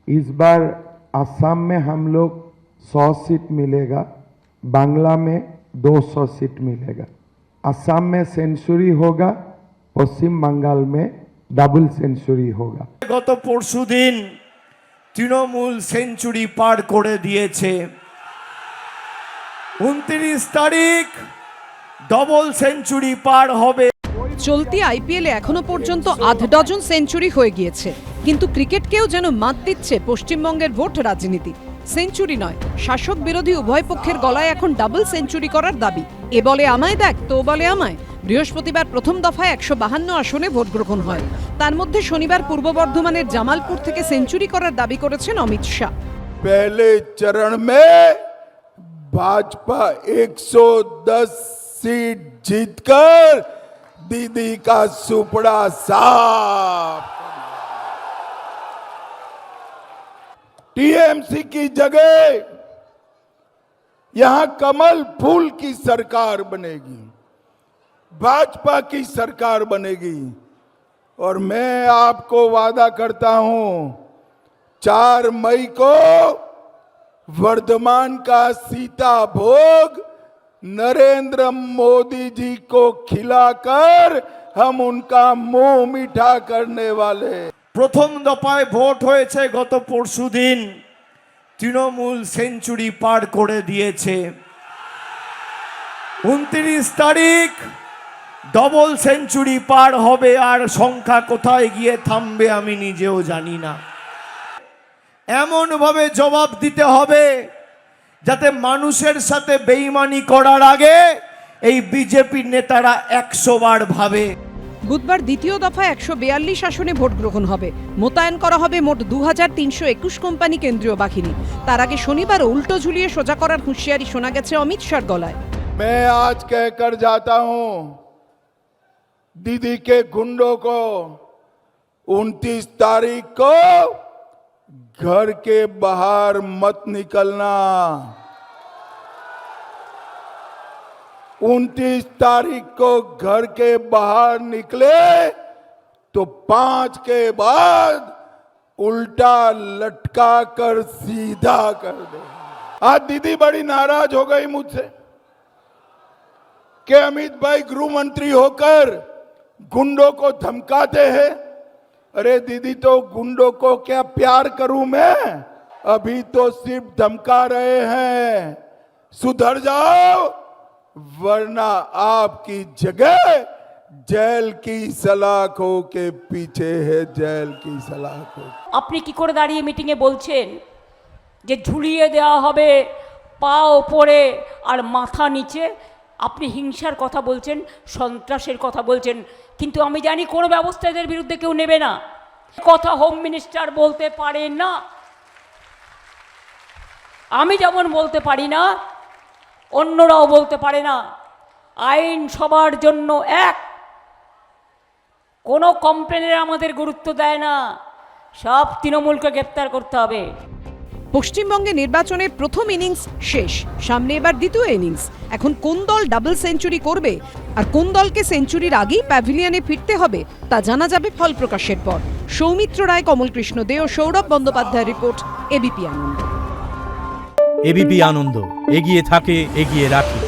इस बार असम में हम लोग 100 सीट मिलेगा, बांग्ला में 200 सीट मिलेगा। असम में सेंचुरी होगा, पश्चिम बंगाल में डबल सेंचुरी होगा। গত পরশুদিন তৃণমূল সেঞ্চুরি পার করে দিয়েছে। 29 তারিখ ডবল সেঞ্চুরি পার হবে। চলতি আইপিএলে এখনো পর্যন্ত 8 ডজন সেঞ্চুরি হয়ে গিয়েছে, কিন্তু ক্রিকেটকেও যেন মাত দিচ্ছে পশ্চিমবঙ্গের ভোট রাজনীতি। সেঞ্চুরি নয়, শাসক বিরোধী উভয় পক্ষের গলায় এখন ডাবল সেঞ্চুরি করার দাবি। এ বলে আমায় দেখ, তো বলে আমায়। বৃহস্পতিবার প্রথম দফায় 152 আসনে ভোট গ্রহণ হয়। তার মধ্যে শনিবার পূর্ব বর্ধমানের জামালপুর থেকে সেঞ্চুরি করার দাবি করেছেন অমিত শাহ। पहले चरण में भाजपा 110 सीट जीतकर दीदी का सुपड़ा साफ, टीएमसी की जगह यहां कमल फूल की सरकार बनेगी, भाजपा की सरकार बनेगी। और मैं आपको वादा करता हूं 4 मई को वर्धमान का सीता भोग नरेंद्र मोदी जी को खिलाकर हम उनका मुंह मीठा करने वाले। প্রথম দফায় ভোট হয়েছে গত পরশুদিন, তৃণমূল সেঞ্চুরি পার করে দিয়েছে। 29 তারিখ ডবল সেঞ্চুরি পার হবে, আর সংখ্যা কোথায় গিয়ে থামবে আমি নিজেও জানি না। এমনভাবে জবাব দিতে হবে যাতে মানুষের সাথে বেইমানি করার আগে এই বিজেপি নেতারা 100 বার ভাবে। বুধবার দ্বিতীয় দফায় 142 আসনে ভোট গ্রহণ হবে। মোতায়েন করা হবে মোট 2321 কোম্পানি কেন্দ্রীয় বাহিনী। তার আগে শনিবার উল্টো ঝুলিয়ে সোজা করার হুঁশিয়ারি শোনা গেছে অমিত শাহর গলায়। मैं आज कहकर जाता हूं दीदी के गुंडों को 29 तारीख को घर के बाहर मत निकलना। 29 तारीख को घर के बाहर निकले तो 5 के बाद उल्टा लटका कर सीधा कर दे। आज दीदी बड़ी नाराज हो गई मुझसे कि अमित भाई गृह मंत्री होकर गुंडों को धमकाते हैं। अरे दीदी, तो गुंडों को क्या प्यार करूं मैं? अभी तो सिर्फ धमका रहे हैं। सुधर जाओ वरना आपकी जगह जेल की सलाखों के पीछे है, जेल की सलाखों। আপনি কি করে দাঁড়িয়ে মিটিংয়ে বলছেন যে ঝুলিয়ে দেওয়া হবে পা ওপরে আর মাথা নিচে? আপনি হিংসার কথা বলছেন, সন্ত্রাসের কথা বলছেন, কিন্তু আমি জানি কোনো ব্যবস্থা এদের বিরুদ্ধে কেউ নেবে না। কথা হোম মিনিস্টার বলতে পারে না, আমি যেমন বলতে পারি না অন্যরাও বলতে পারে না। আইন সবার জন্য এক, কোনো কমপ্লেনের আমাদের গুরুত্ব দেয় না। সব তৃণমূলকে গ্রেপ্তার করতে হবে। পশ্চিমবঙ্গে নির্বাচনের প্রথম ইনিংস শেষ, সামনে এবার দ্বিতীয় ইনিংস। এখন কোন দল ডাবল সেঞ্চুরি করবে আর কোন দলকে সেঞ্চুরির আগেই প্যাভিলিয়নে ফিরতে হবে তা জানা যাবে ফল প্রকাশের পর। সৌমিত্র রায়, কমল কৃষ্ণ দে ও সৌরভ বন্দ্যোপাধ্যায়ের রিপোর্ট, এবিপি আনন্দ। এবিপি আনন্দ, এগিয়ে থাকে, এগিয়ে রাখে।